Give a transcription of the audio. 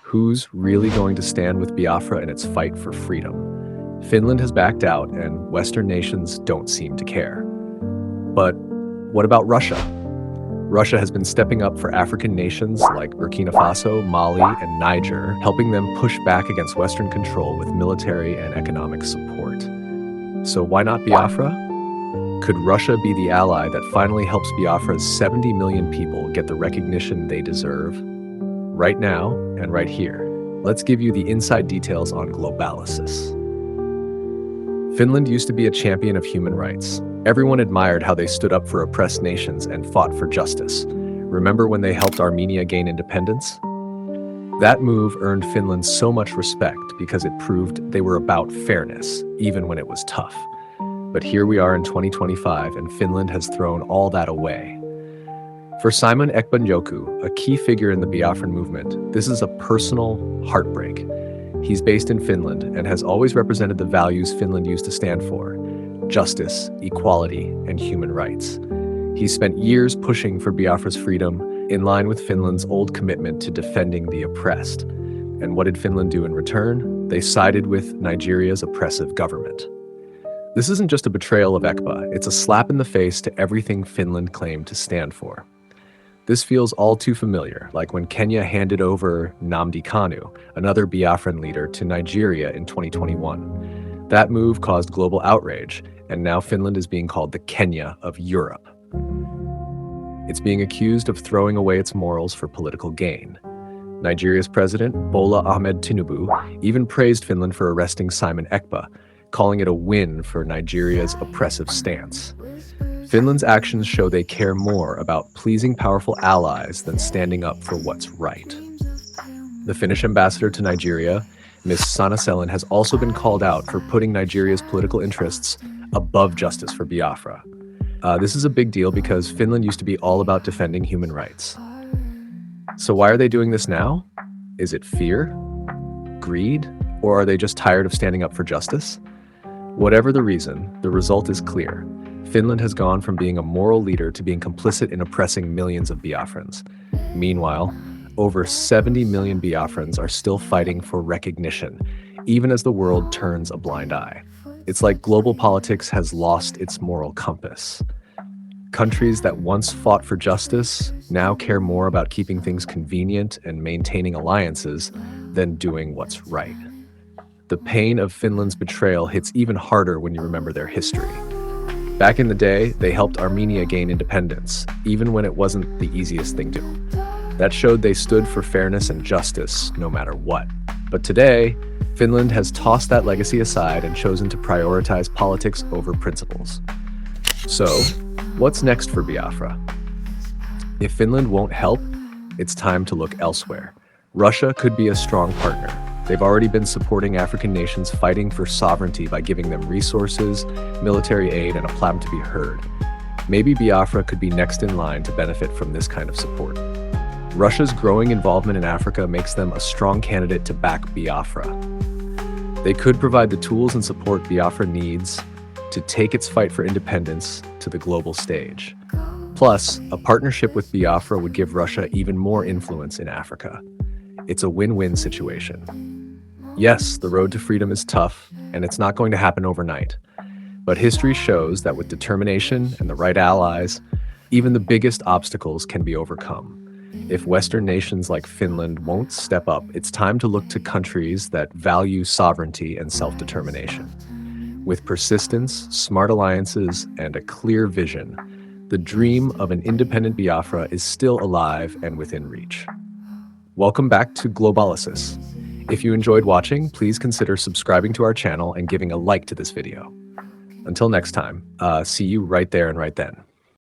Who's really going to stand with Biafra in its fight for freedom? Finland has backed out, and Western nations don't seem to care. But what about Russia? Russia has been stepping up for African nations like Burkina Faso, Mali, and Niger, helping them push back against Western control with military and economic support. So why not Biafra? Could Russia be the ally that finally helps Biafra's 70 million people get the recognition they deserve? Right now, and right here, let's give you the inside details on Globalysis. Finland used to be a champion of human rights. Everyone admired how they stood up for oppressed nations and fought for justice. Remember when they helped Armenia gain independence? That move earned Finland so much respect because it proved they were about fairness, even when it was tough. But here we are in 2025, and Finland has thrown all that away. For Simon Ekpa Njoku, a key figure in the Biafran movement, this is a personal heartbreak. He's based in Finland and has always represented the values Finland used to stand for: justice, equality, and human rights. He spent years pushing for Biafra's freedom, in line with Finland's old commitment to defending the oppressed. And what did Finland do in return? They sided with Nigeria's oppressive government. This isn't just a betrayal of Ekpa, it's a slap in the face to everything Finland claimed to stand for. This feels all too familiar, like when Kenya handed over Nnamdi Kanu, another Biafran leader, to Nigeria in 2021. That move caused global outrage, and now Finland is being called the Kenya of Europe. It's being accused of throwing away its morals for political gain. Nigeria's president, Bola Ahmed Tinubu, even praised Finland for arresting Simon Ekpa, calling it a win for Nigeria's oppressive stance. Finland's actions show they care more about pleasing powerful allies than standing up for what's right. The Finnish ambassador to Nigeria, Ms. Sanna Selin, has also been called out for putting Nigeria's political interests above justice for Biafra. This is a big deal because Finland used to be all about defending human rights. So why are they doing this now? Is it fear? Greed? Or are they just tired of standing up for justice? Whatever the reason, the result is clear. Finland has gone from being a moral leader to being complicit in oppressing millions of Biafrans. Meanwhile, over 70 million Biafrans are still fighting for recognition, even as the world turns a blind eye. It's like global politics has lost its moral compass. Countries that once fought for justice now care more about keeping things convenient and maintaining alliances than doing what's right. The pain of Finland's betrayal hits even harder when you remember their history. Back in the day, they helped Armenia gain independence, even when it wasn't the easiest thing to do. That showed they stood for fairness and justice no matter what. But today, Finland has tossed that legacy aside and chosen to prioritize politics over principles. So, what's next for Biafra? If Finland won't help, it's time to look elsewhere. Russia could be a strong partner. They've already been supporting African nations fighting for sovereignty by giving them resources, military aid, and a platform to be heard. Maybe Biafra could be next in line to benefit from this kind of support. Russia's growing involvement in Africa makes them a strong candidate to back Biafra. They could provide the tools and support Biafra needs to take its fight for independence to the global stage. Plus, a partnership with Biafra would give Russia even more influence in Africa. It's a win-win situation. Yes, the road to freedom is tough, and it's not going to happen overnight. But history shows that with determination and the right allies, even the biggest obstacles can be overcome. If Western nations like Finland won't step up, it's time to look to countries that value sovereignty and self-determination. With persistence, smart alliances, and a clear vision, the dream of an independent Biafra is still alive and within reach. Welcome back to Globalysis. If you enjoyed watching, please consider subscribing to our channel and giving a like to this video. Until next time, see you right there and right then.